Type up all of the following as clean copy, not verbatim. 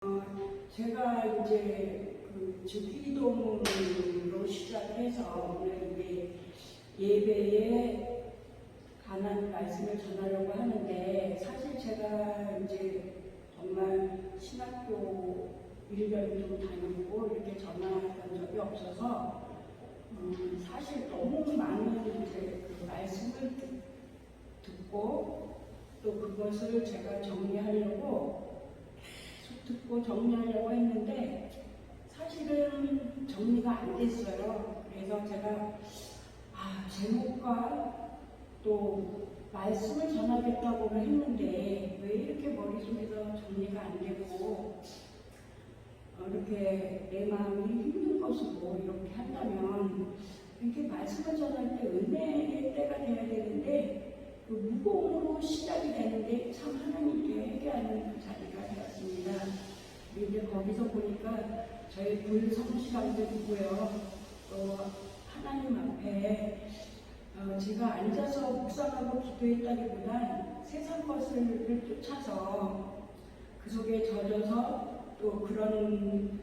제가 이제 그 주기도문으로 시작을 해서 오늘 이제 예배에 관한 말씀을 전하려고 하는데, 사실 제가 이제 정말 신학교 1년 좀 다니고 이렇게 전화했던 적이 없어서 사실 너무 많은 이제 그 말씀을 듣고 또 그것을 제가 정리하려고 듣고 정리하려고 했는데 사실은 정리가 안 됐어요. 그래서 제가 제목과 또 말씀을 전하겠다고 했는데 왜 이렇게 머릿속에서 정리가 안 되고 이렇게 내 마음이 힘든 것으로 이렇게 한다면 이렇게 말씀을 전할 때 은혜의 때가 돼야 되는데 그 무거움으로 시작이 되는데 참 하나님께 회개하는 그 자리가 되었습니다. 이제 거기서 보니까 저희 불성실함도 있고요. 또 하나님 앞에 제가 앉아서 묵상하고 기도했다기보단 세상 것을 쫓아서 그 속에 젖어서 또 그런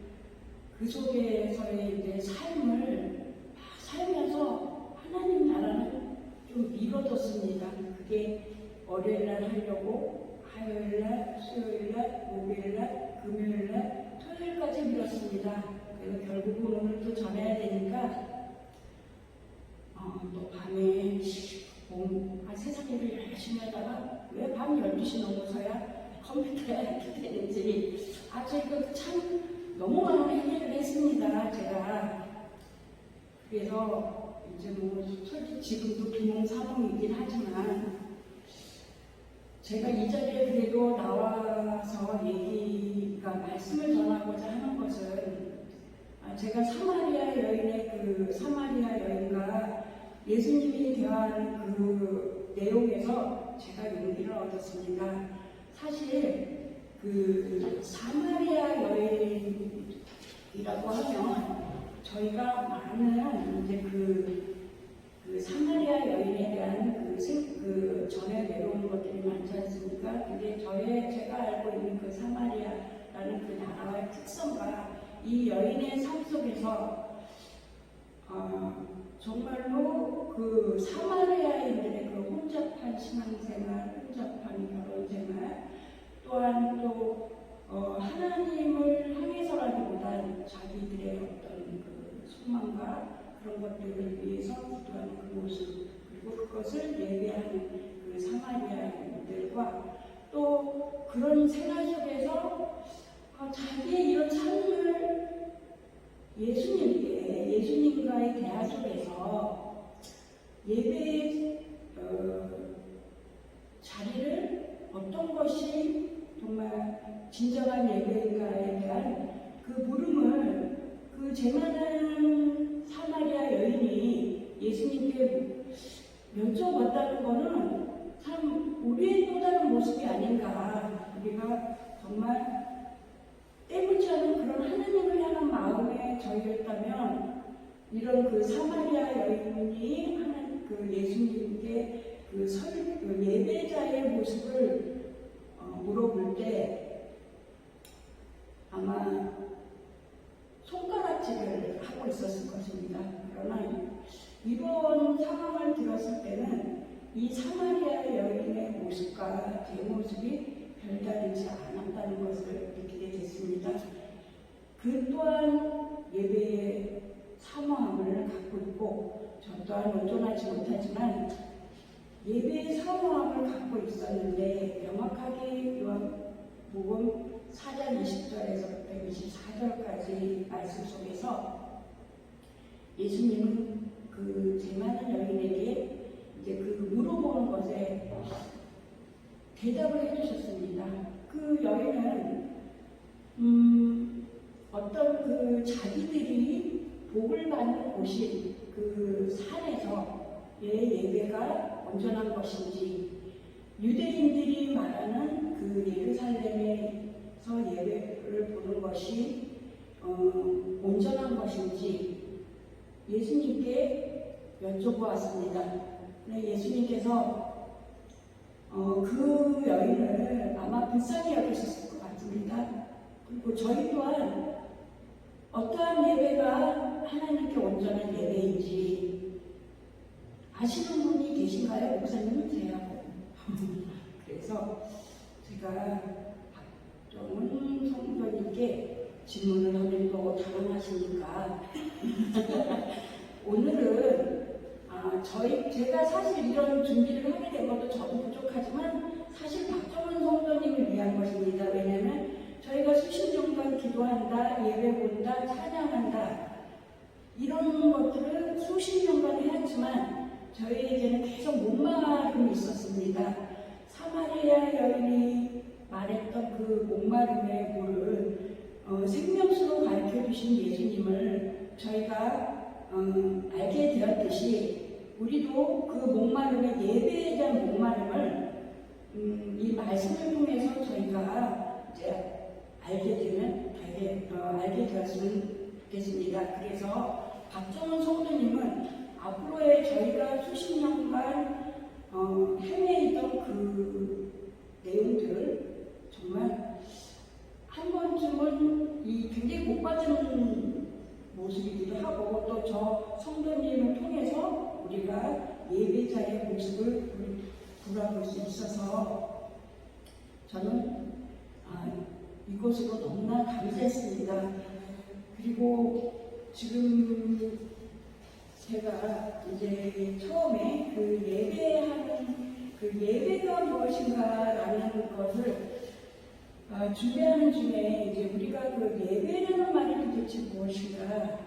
그 속에서의 이제 삶을 살면서 하나님 나라는 좀 미뤄뒀습니다. 그게 월요일날 하려고 화요일날, 수요일날, 목요일날, 금요일날, 토요일까지 미뤘습니다. 그래서 결국은 오늘 또 전해야 되니까 또 밤에 세상 일을 열심히 하다가 왜 밤 12시 넘어서야 컴퓨터에 이렇게 되는지 저 이거 참 너무 많은 해결을 했습니다. 제가 그래서 이제 솔직히 지금도 비몽사몽이긴 하지만 제가 이 자리에 그래도 나와서 말씀을 전하고자 하는 것은 제가 사마리아 여인의 그 사마리아 여인과 예수님이 대화하는 그 내용에서 제가 용기를 얻었습니다. 사실 그 사마리아 여인이라고 하면 저희가 많은 이제 그 사마리아 여인에 대한 그 전에 내려오는 것들이 많지 않습니까? 근데 제가 알고 있는 그 사마리아라는 그 나라의 특성과 이 여인의 삶 속에서 정말로 그 사마리아인들의 그 혼잡한 신앙생활, 혼잡한 결혼생활, 또한 또 하나님을 향해서라기보단 자기들의 어떤 그 소망과 그런 것들을 위해서 기도하는 그 모습, 그리고 그것을 예배하는 그 사마리아인들과 또 그런 생활 속에서 자기의 이런 삶을 예수님과의 대화 속에서 예배의 자리를 어떤 것이 정말 진정한 예배인가에 대한 그 물음을 그 제만한 사마리아 여인이 예수님께 여쭤봤다는 것은 참 우리의 또 다른 모습이 아닌가. 우리가 정말 때묻지 않은 그런 하나님을 향한 마음에 저희였다면 이런 그 사마리아 여인이 하는 그 예수님께 그 예배자의 모습을 물어볼 때 아마 손가락질을 하고 있었을 것입니다. 그러나 이번 상황을 들었을 때는 이 사마리아 여인의 모습과 제 모습이 별다르지 않았다는 것을 느끼게 됐습니다. 그 또한 예배의 사모함을 갖고 있고 저 또한 온전하지 못하지만 예배의 사모함을 갖고 있었는데 명확하게 요한복음 4장 20절에서부터 24절까지 말씀 속에서 예수님은 그 제만한 여인에게 이제 그 물어보는 것에 대답을 해주셨습니다. 그 여인은 어떤 그 자기들이 복을 받는 곳이 그 산에서의 예배가 온전한 것인지, 유대인들이 말하는 그 예루살렘에서 예배를 보는 것이 온전한 것인지 예수님께 여쭤보았습니다. 예수님께서 그 여인을 아마 불쌍히 여기셨을 것 같습니다. 그리고 저희 또한 어떠한 예배가 하나님께 온전한 예배인지 아시는 분이 계신가요? 목사님은 제하고. 그래서 제가 박정은 성도님께 질문을 하면 또 당황하시니까 오늘은 제가 사실 이런 준비를 하게 된 것도 저도 부족하지만 사실 박정은 성도님을 위한 것입니다. 왜냐하면 저희가 수십 년간 기도한다, 예배 본다, 찬양한다 이런 것들을 수십 년간 해왔지만 저희에게는 계속 목마름이 있었습니다. 사마리아 여인이 말했던 그 목마름의 물을 생명수로 가르쳐 주신 예수님을 저희가 알게 되었듯이 우리도 그 목마름의 예배에 대한 목마름을 이 말씀을 통해서 저희가 이제 알게 되었으면 좋겠습니다. 그래서 박정은 성도님은 앞으로의 저희가 수십 년간 헤매있던 그 내용들 정말 한 번쯤은 이 굉장히 못 받은 모습이기도 하고 또 저 성도님을 통해서 우리가 예배자의 모습을 돌아볼 수 있어서 저는 이것으로 너무나 감사했습니다. 그리고 지금 제가 이제 처음에 그 예배가 무엇인가라는 것을 준비하는 중에 이제 우리가 그 예배라는 말이 도대체 무엇인가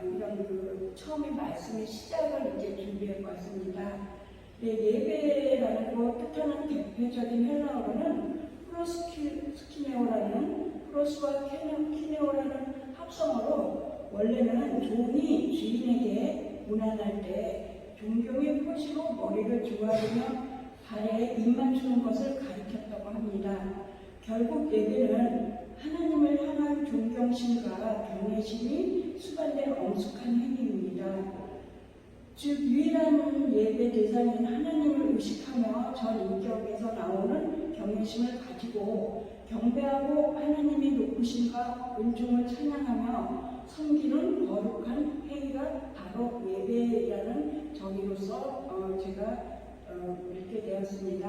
이런 그 처음에 말씀의 시작을 이제 준비해 봤습니다. 예배라는 거 뜻하는 대표적인 헬라어로는 프로스와 키네오라는 합성어로 원래는 종이 주인에게 문안할 때 존경의 표시로 머리를 조아리며 발에 입만 추는 것을 가리켰다고 합니다. 결국 예배는 하나님을 향한 존경심과 경외심이 수반된 엄숙한 행위입니다. 즉 유일한 예배 대상인 하나님을 의식하며 전 인격에서 나오는 경외심을 가지고 경배하고 하나님의 높으심과 은총을 찬양하며 섬기는 거룩한 행위가 바로 예배라는 정의로서 제가 읽게 되었습니다.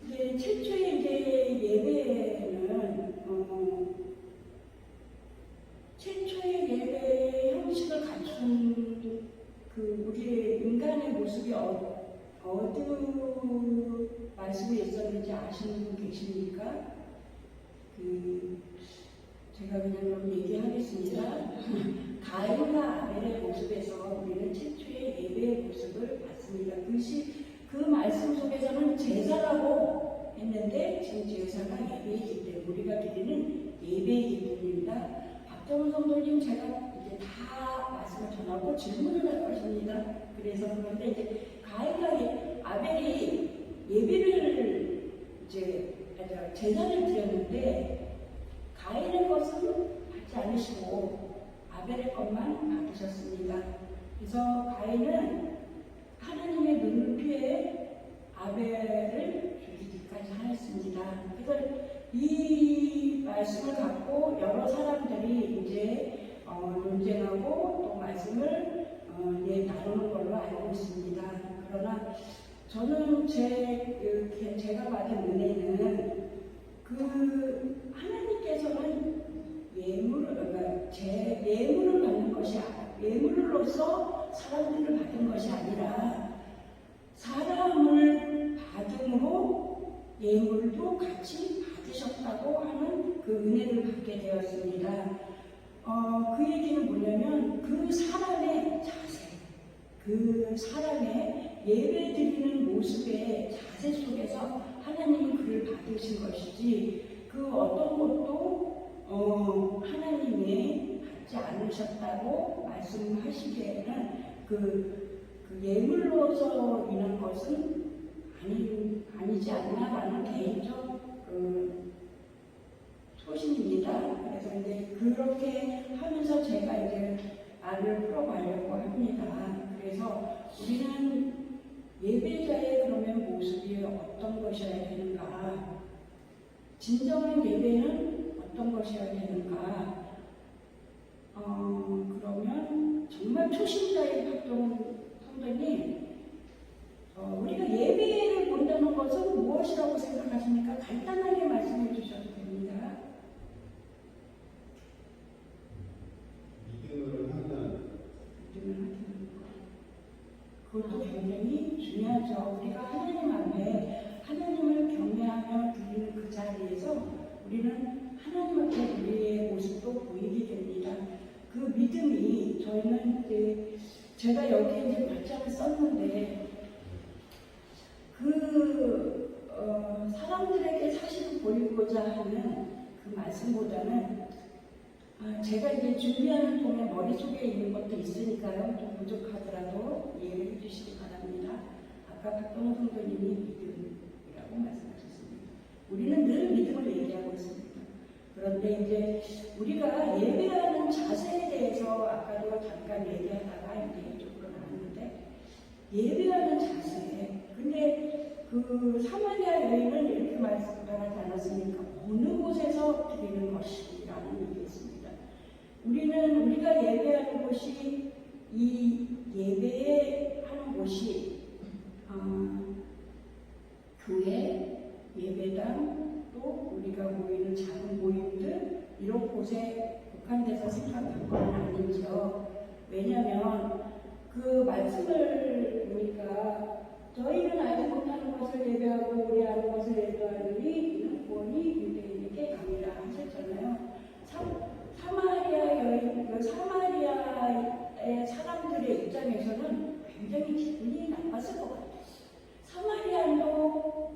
이제 최초의 예배는 최초의 예배 형식을 갖춘 그 우리의 인간의 모습이 어느 말씀에 있었는지 아시는 분 계십니까? 제가 그냥 얘기하겠습니다. 가인과 아벨의 모습에서 우리는 최초의 예배의 모습을 봤습니다. 그 말씀 속에서는 제사라고 했는데 지금 제사가 예배이기 때문에 우리가 드리는 예배이기 때문입니다. 박정은 성도님 제가 이제 다 말씀을 전하고 질문을 할 것입니다. 그래서 그런데 이제 가인과 아벨이 예배를 이제 제사를 드렸는데 가인의 것은 받지 않으시고 아벨의 것만 받으셨습니다. 그래서 가인은 하나님의 눈을 피해 아벨을 죽이기까지 하였습니다. 그래서 이 말씀을 갖고 여러 사람들이 이제 논쟁하고 또 말씀을 나누는 걸로 알고 있습니다. 그러나 저는 제가 받은 은혜는 그 하나님께서는 예물을 받는 것이 예물로서 사람들을 받은 것이 아니라 사람을 받음으로 예물도 같이 받으셨다고 하는 그 은혜를 받게 되었습니다. 그 얘기는 뭐냐면 그 사람의 자세, 그 사람의 예배 드리는 모습의 자세 속에서 하나님은 그를 받으신 것이지 그 어떤 것도 하나님이 받지 않으셨다고 말씀하시기에는 그 예물로서 인한 것은 아니지 않나라는 개인적 소신입니다. 그래서 이제 그렇게 하면서 제가 이제 말을 풀어가려고 합니다. 그래서 우리는 예배자의 그러면 모습이 어떤 것이어야 되는가? 진정한 예배는 어떤 것이어야 되는가? 그러면 정말 초심자의 활동 성도님, 우리가 예배를 본다는 것은 무엇이라고 생각하십니까? 간단하게 말씀해 주셔도 됩니다. 믿음을 하는 그것도 굉장히 중요하죠. 우리가 하나님 앞에 하나님을 경외하며 드리는 그 자리에서 우리는 하나님 앞에 우리의 모습도 보이게 됩니다. 그 믿음이 저희는 이제 제가 여기에 이제 말장을 썼는데 사람들에게 사실을 보이고자 하는 그 말씀보다는 제가 이제 준비하는 동안 머릿속에 있는 것도 있으니까요. 좀 부족하더라도 이해를 해주시기 바랍니다. 아까 박동훈 성도님이 믿음이라고 말씀하셨습니다. 우리는 늘 믿음을 얘기하고 있습니다. 그런데 이제 우리가 예배하는 자세에 대해서 아까도 잠깐 얘기하다가 이제 이쪽으로 나왔는데 예배하는 자세. 근데 그 사마리아 여인은 이렇게 말씀하지 않았습니까? 어느 곳에서 드리는 것이라는 얘기였습니다. 우리가 예배하는 곳이 이 예배하는 곳이 교회, 예배당, 또 우리가 모이는 작은 모임들 이런 곳에 국한돼서 생각할 건 아니죠. 왜냐하면 그 말씀을 보니까 저희는 알지 못하는 것을 예배하고 우리 아는 것을 예배하느니 이는 구원이 유대인에게 아니라 하셨잖아요. 사마리아의 사람들의 입장에서는 굉장히 기분이 나빴을 것 같아요. 사마리아도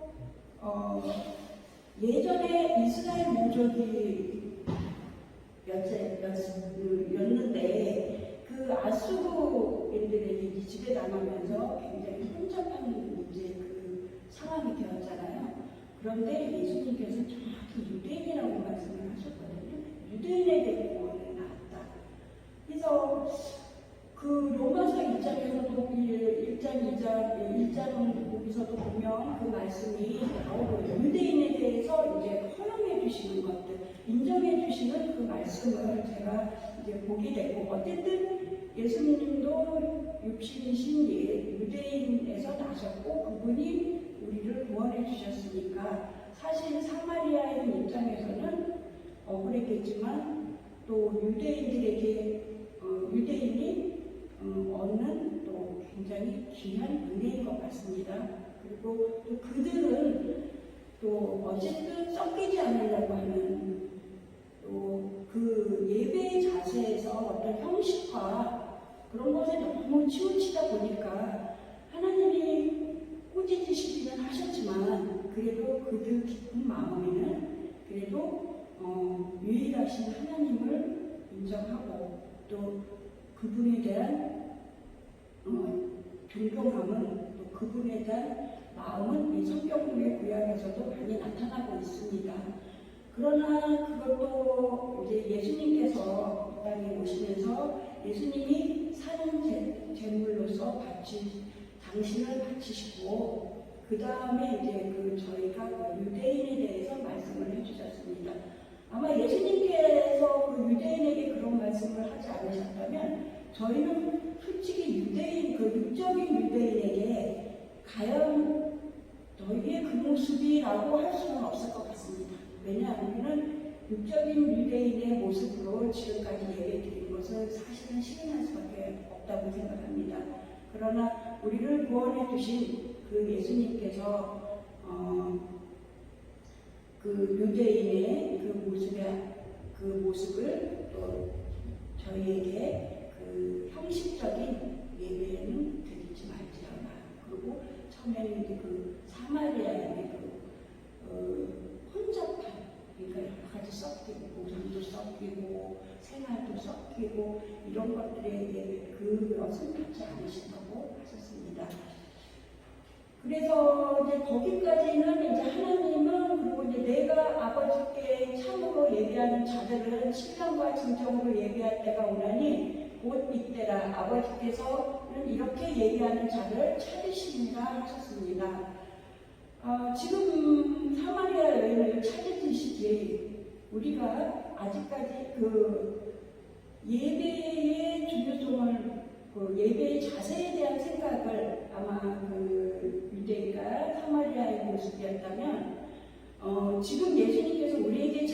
예전에 이스라엘 민족이었는데 그 아수르인들에게 지배당하면서 굉장히 혼잡한 이제 그 상황이 되었잖아요. 그런데 예수님께서 정확히 유대인이라고 말씀을 하셨거든요. 유대인에게 구원을 나왔다. 그래서 그 로마서 1장에서도 1장, 2장 거기서도 보면 그 말씀이 나오고 유대인에 대해서 이제 허용해 주시는 것들, 인정해 주시는 그 말씀을 제가 이제 보게 되고 어쨌든 예수님도 육신이신 유대인에서 나셨고 그분이 우리를 구원해 주셨으니까 사실 사마리아인 입장에서는 억울했겠지만 또 유대인들에게 유대인이 얻는 또 굉장히 귀한 은혜인 것 같습니다. 그리고 또 그들은 또 어쨌든 섞이지 않으려고 하는 또 그 예배의 자세에서 어떤 형식과 그런 것에 너무 치우치다 보니까 하나님이 꾸짖으시기는 하셨지만 그래도 그들 깊은 마음에는 그래도 유일하신 하나님을 인정하고 또 그분에 대한 존경함은 또 그분에 대한 마음은 이 성경의 구약에서도 많이 나타나고 있습니다. 그러나 그것도 이제 예수님께서 이 땅에 오시면서 예수님이 사는 제물로서 당신을 바치시고 그 다음에 이제 저희가 유대인에 대해서 말씀을 해주셨습니다. 아마 예수님께서 그 유대인에게 그런 말씀을 하지 않으셨다면 저희는 솔직히 유대인, 그 육적인 유대인에게 과연 너희의 그 모습이라고 할 수는 없을 것 같습니다. 왜냐하면 우리는 육적인 유대인의 모습으로 지금까지 예배 드린 것을 사실은 시인할 수밖에 없다고 생각합니다. 그러나 우리를 구원해 주신 그 예수님께서 그 유대인의 그 모습을 또 저희에게 그 형식적인 예배는 드리지 말지어다. 그리고 처음에는 이제 그 사마리아인의 혼잡한, 그러니까 여러 가지 섞이고, 우상도 섞이고, 생활도 섞이고, 이런 것들에 그것은 받지 않으신다고 하셨습니다. 그래서 이제 거기까지는 이제 하나님은 그리고 이제 내가 아버지께 참으로 예배하는 자들은 신령과 진정으로 예배할 때가 오나니 곧 이때라 아버지께서는 이렇게 예배하는 자를 찾으시리라 하셨습니다. 지금 사마리아 여인을 찾으시지 우리가 아직까지 그 예배의 중요성을 예배의 자세에 대한 생각을 아마 그 유대인과 사마리아의 모습이었다면 지금 예수님께서 우리에게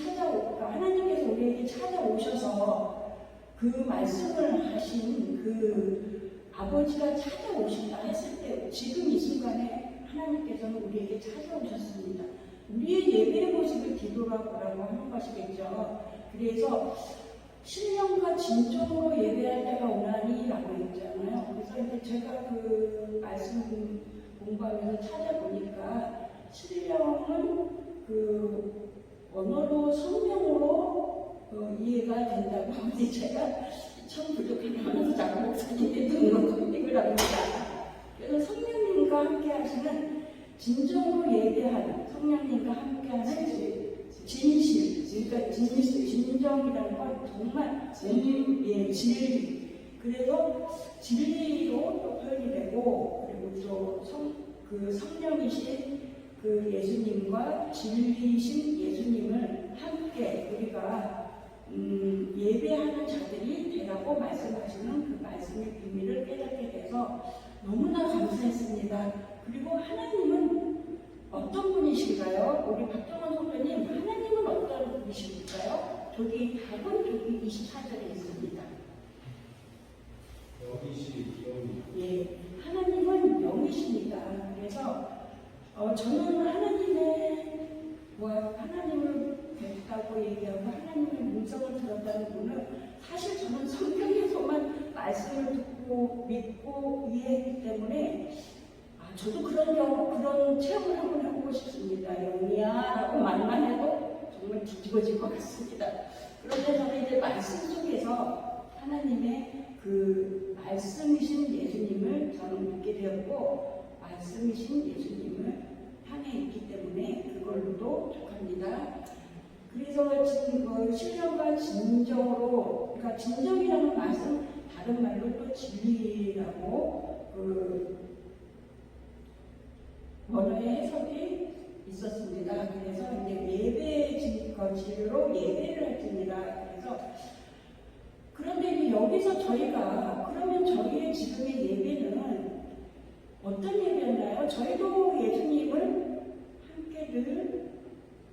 하나님께서 우리에게 찾아오셔서 그 말씀을 하신 그 아버지가 찾아오신다 했을 때 지금 이 순간에 하나님께서는 우리에게 찾아오셨습니다. 우리의 예배의 모습을 뒤돌아보라고 하는 것이겠죠. 그래서 신령과 진정으로 예배할 때가 오나니라고 했잖아요. 그래서 이제 제가 그 말씀 공부하면서 찾아보니까 신령은 그 언어로 성명으로 이해가 된다고 하는데 제가 참 부족하면서 자꾸 목사님께 등록을 합니다. 그래서 성령님과 함께 하시는 진정으로 예배하는 성령님과 함께하는 진실, 그러니까 진정이라는 건 정말 진리. 그래서 진리로 또 표현이 되고, 그리고 또 그 성령이신 그 예수님과 진리이신 예수님을 함께 우리가 예배하는 자들이 되라고 말씀하시는 그 말씀의 비밀을 깨닫게 돼서 너무나 감사했습니다. 그리고 하나님은 어떤 분이실까요? 우리 박정원 선배님, 하나님은 어떤 분이실까요? 답은 저기 24절에 있습니다. 예, 하나님은 영이십니다. 그래서 저는 하나님을 뵙다고 얘기하고 하나님의 음성을 들었다는 분은 사실 저는 성경에서만 말씀을 듣고 믿고 이해했기 때문에 저도 그런 체험을 한번 해보고 싶습니다. 영이야 라고 말만 해도 정말 뒤집어질 것 같습니다. 그런데 저는 이제 말씀 속에서 하나님의 그 말씀이신 예수님을 저는 믿게 되었고 말씀이신 예수님을 향해 있기 때문에 그걸로도 족합니다. 그래서 지금 그 신령과 진정으로, 그러니까 진정이라는 말씀 다른 말로 또 진리라고 그 언어의 해석이 있었습니다. 그래서 이제 예배의 진리로 예배를 했습니다. 그런데 여기서 그러면 저희의 지금의 예배는 어떤 예배였나요? 저희도 예수님을 함께 늘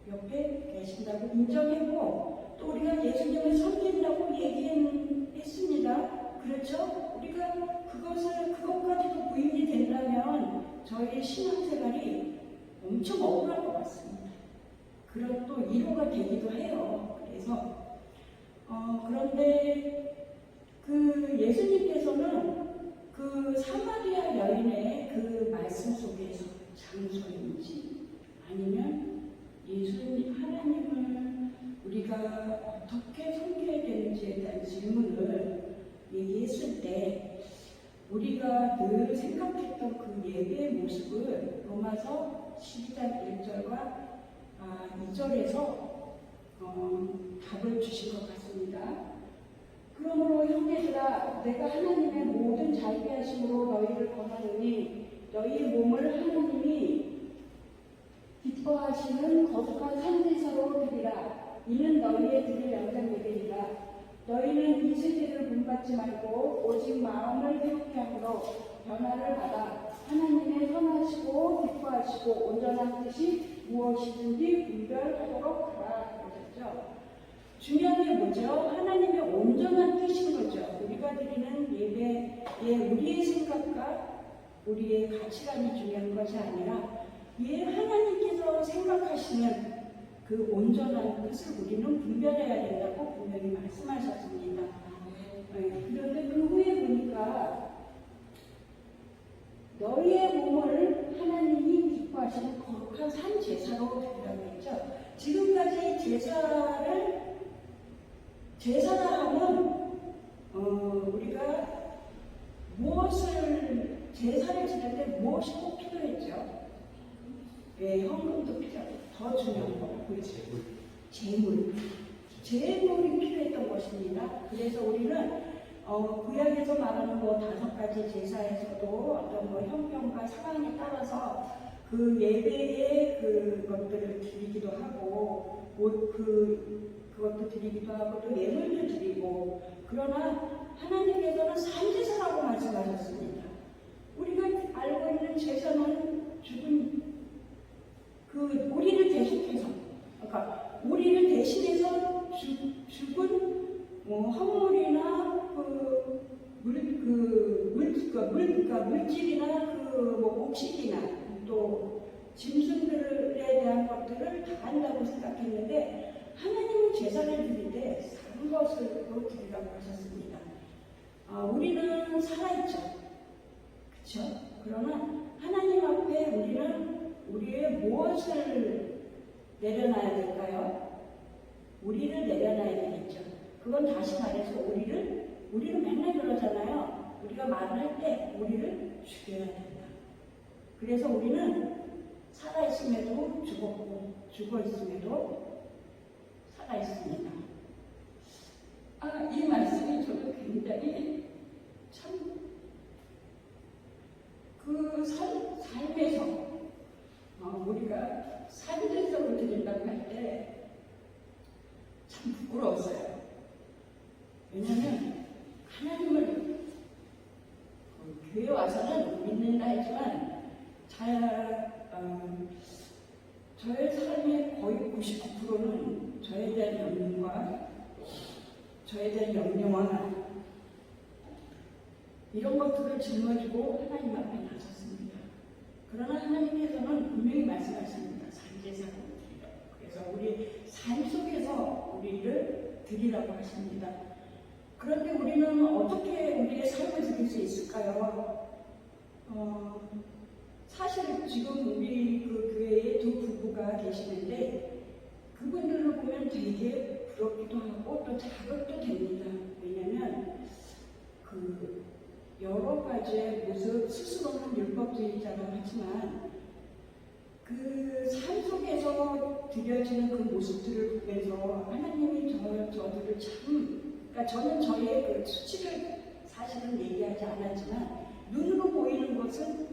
옆에 계신다고 인정했고 또 우리가 예수님을 섬긴다고 얘기했습니다. 그렇죠? 우리가 그것까지도 부인이 된다면 저희의 신앙생활이 엄청 억울할 것 같습니다. 그런 또 위로가 되기도 해요. 그래서 그런데 그 예수님께서는 그 사마리아 여인의 그 말씀 속에서 장소인지 아니면 하나님을 우리가 어떻게 섬겨야 되는지에 대한 질문을 얘기했을 때 우리가 늘 생각했던 그 예배의 모습을 로마서 12장 1절과 2절에서 답을 주신 것 같습니다. 그러므로 형제들아 내가 하나님의 모든 자유케 하심으로 너희를 권하노니 너희의 몸을 하나님이 기뻐하시는 거룩한 산제사로 드리라. 이는 너희의 드릴 영광이되리라. 너희는 이 세대를 본받지 말고 오직 마음을 새롭게 함으로 변화를 받아 하나님의 선하시고 기뻐하시고 온전한 뜻이 무엇이든지 분별하도록 하라. 그러셨죠. 중요한 게 뭐죠? 하나님의 온전한 뜻인 거죠. 우리가 드리는 예배에 우리의 생각과 우리의 가치관이 중요한 것이 아니라 하나님께서 생각하시는 그 온전한 뜻을 우리는 분별해야 된다고 분명히 말씀하셨습니다. 그런데 그 후에 보니까 너희의 몸을 하나님이 기뻐하시는 거룩한 산 제사로 드리라고 했죠. 지금까지 제사라 하면 우리가 제사를 지낼 때 무엇이 꼭 필요했죠? 헌금도 필요하고 더 중요한 거 재물이 필요했던 것입니다. 그래서 우리는 구약에서 말하는 5가지 제사에서도 어떤 형편과 상황에 따라서 그 예배의 그것들을 드리기도 하고 그 그것도 드리기도 하고 또 예물도 드리고, 그러나 하나님께서는 산제사라고 말씀하셨습니다. 우리가 알고 있는 제사는 죽은 우리를 대신해서, 그러니까 우리를 대신해서 죽은 허물이나 물질이나 곡식이나 또 짐승들에 대한 것들을 다 한다고 생각했는데, 하나님은 제사를 드릴 때 산 것을 드리라고 하셨습니다. 우리는 살아있죠. 그렇죠? 그러나 하나님 앞에 우리는 우리의 무엇을 내려놔야 될까요? 우리를 내려놔야 되겠죠. 그건 다시 말해서 우리는 맨날 그러잖아요. 우리가 말을 할 때 우리를 죽여야 된다. 그래서 우리는 살아있음에도 죽었고, 죽어있음에도 살아있습니다. 이 말씀이 저도 굉장히 참 삶에서 우리가 산제사로 드린다고 할 때 참 부끄러웠어요. 왜냐하면 하나님을 교회 와서는 믿는다 했지만 저의 삶의 거의 99%는 저에 대한 염려와 저에 대한 염려와 이런 것들을 짊어지고 하나님 앞에 나섰습니다. 그러나 하나님께서는 분명히 말씀하십니다. 산제사로 드리라고. 그래서 우리 삶 속에서 우리를 드리라고 하십니다. 그런데 우리는 어떻게 우리의 삶을 드릴 수 있을까요? 사실 지금 우리 그 교회에 두 부부가 계시는데 그분들을 보면 되게 부럽기도 하고 또 자극도 됩니다. 왜냐하면 여러 가지의 모습, 스스로는 율법주의자라고 하지만 그 삶 속에서 드려지는 그 모습들을 보면서 하나님이 저들을 그러니까 저는 저의 그 수치를 사실은 얘기하지 않았지만 눈으로 보이는 것은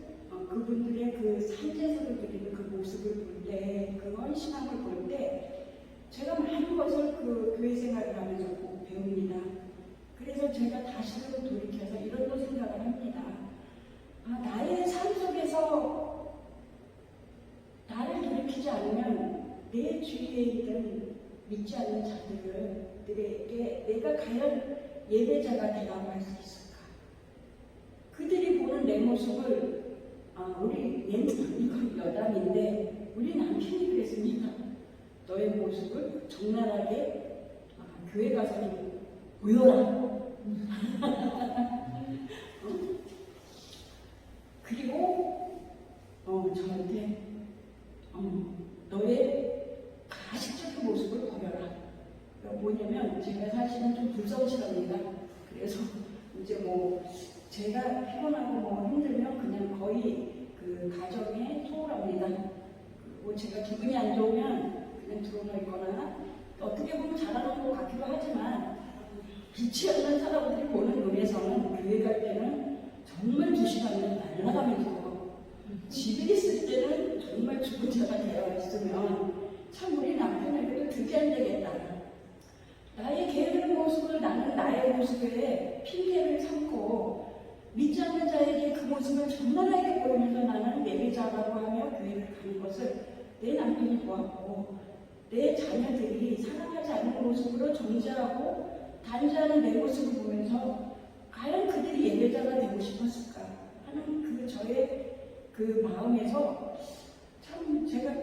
그분들의 그 산제사를 드리는 그 모습을 볼 때, 그 헌신함을 볼 때 제가 많은 것을 그 교회 생활을 하면서 배웁니다. 그래서 제가 다시금 돌이켜서 이런 또 생각을 합니다. 나의 삶 속에서 나를 돌이키지 않으면 내 주위에 있는 믿지 않는 자들에게 내가 과연 예배자가 되라고 할 수 있을까? 그들이 보는 내 모습을 이건 여담인데 우리 남편이 그랬습니다. 너의 모습을 적나라하게 교회 가서는 보여라. 그리고 저한테 너의 가식적인 모습을 보여라. 뭐냐면 제가 사실은 좀 불성실합니다. 그래서 이제 제가 피곤하고 힘들면 그냥 거의 그 가정에 소홀합니다. 제가 기분이 안 좋으면 그냥 들어가 있거나 어떻게 보면 잘하는 것 같기도 하지만 빛이 없는 사람들이 보는 눈에서는 교회 갈 때는 정말 2시간을 날아가면서 집에 있을 때는 정말 죽은 자가 되어 있으면 참 우리 남편에게도 그게 안 되겠다. 나의 게으른 모습을 나는 나의 모습에 핑계를 삼고 믿지 않는 자에게 그 모습을 적나라하게 보이면서 나는 예배자라고 하며 교회를 가는 것을 내 남편이 보았고 내 자녀들이 사랑하지 않는 모습으로 정죄하고 단죄하는 내 모습을 보면서 과연 그들이 예배자가 되고 싶었을까 하는 저의 그 마음에서 참 제가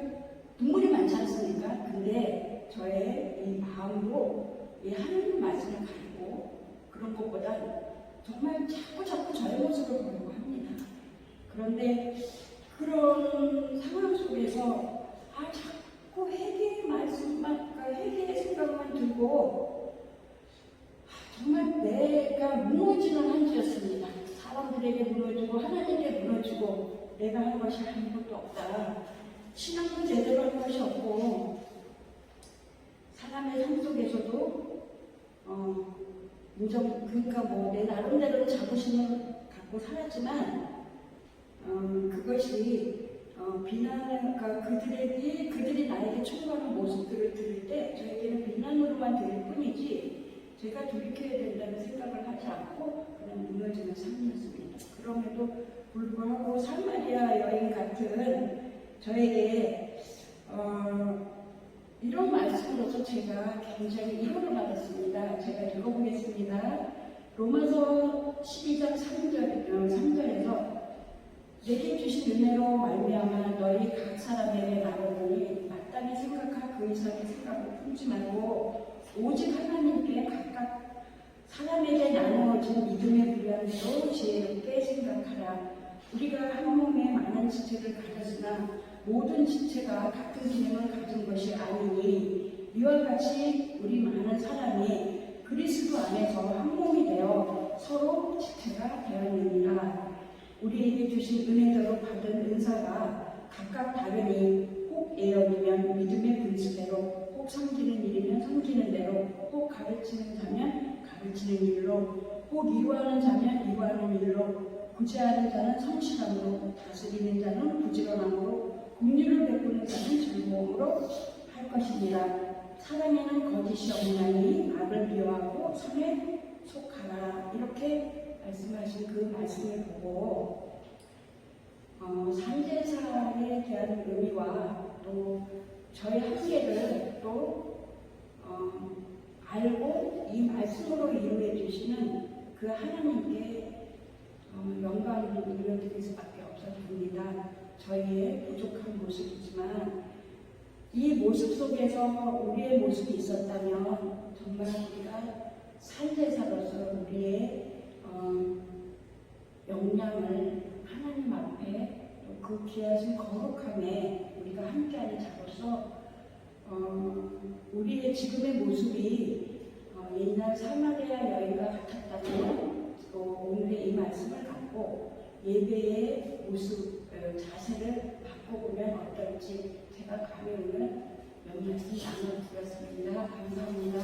눈물이 많지 않습니까? 근데 저의 이 마음으로 이 하나님 말씀을 가리고 그런 것보다 정말 자꾸 저의 모습을 보려고 합니다. 그런데 그런 상황 속에서 자꾸 회개의 말씀만, 회개의 생각만 들고 정말 내가 무너지는 한 주였습니다. 사람들에게 무너지고 하나님께 무너지고 내가 한 것이 아무것도 없다. 신앙도 제대로 한 것이 없고 사람의 삶 속에서도 그러니까 내 나름대로 자부심을 갖고 살았지만 그것이 비난을, 그러니까 그들이 나에게 충고하는 모습들을 들을 때 저에게는 비난으로만 들릴 뿐이지 제가 돌이켜야 된다는 생각을 하지 않고 그냥 무너지는 삶이었습니다. 그럼에도 불구하고 사마리아 여인 같은 저에게 이런 말씀으로서 제가 굉장히 위로를 받았습니다. 제가 읽어보겠습니다. 로마서 12장 3절에서 내게 주신 은혜로 말미암아 너희 각 사람에게 나오더니 마땅히 생각하 그 이상의 생각을 품지 말고 오직 하나님께 각각 사람에게 나누어진 믿음에 불과한 대로 지혜롭게 생각하라. 우리가 한 몸에 많은 지체를 가졌으나 모든 지체가 같은 기능을 가진 것이 아니니 이와 같이 우리 많은 사람이 그리스도 안에서 한 몸이 되어 서로 지체가 되었느니라. 우리에게 주신 은혜대로 받은 은사가 각각 다르니 혹 예언이면 믿음의 분수대로, 혹 섬기는 일이면 섬기는 대로, 혹 가르치는 자면 가르치는 일로, 혹 이루하는 자면 이루하는 일로, 구제하는 자는 성실함으로, 다스리는 자는 부지런함으로, 긍휼을 베푸는 자는 즐거움으로 할 것이니라. 사랑에는 거짓이 없나니 악을 미워하고 선에 속하라. 이렇게 말씀하신 그 말씀을 보고 산제사에 대한 의미와 또 저의 한계를 또 알고 이 말씀으로 이루어 주시는 그 하나님께 영광을 돌려드릴 수밖에 없었습니다. 저희의 부족한 모습이지만 이 모습 속에서 우리의 모습이 있었다면 정말 우리가 산제사로서 우리의 역량을 하나님 앞에 또 그 귀하신 거룩함에 우리가 함께하는 자로서 우리의 지금의 모습이 옛날 사마리아 여인과 같았다면 또 오늘의 이 말씀을 갖고 예배의 모습, 자세를 바꿔보면 어떨지 제가 감히 오늘 몇 말씀 나눠드렸습니다. 감사합니다.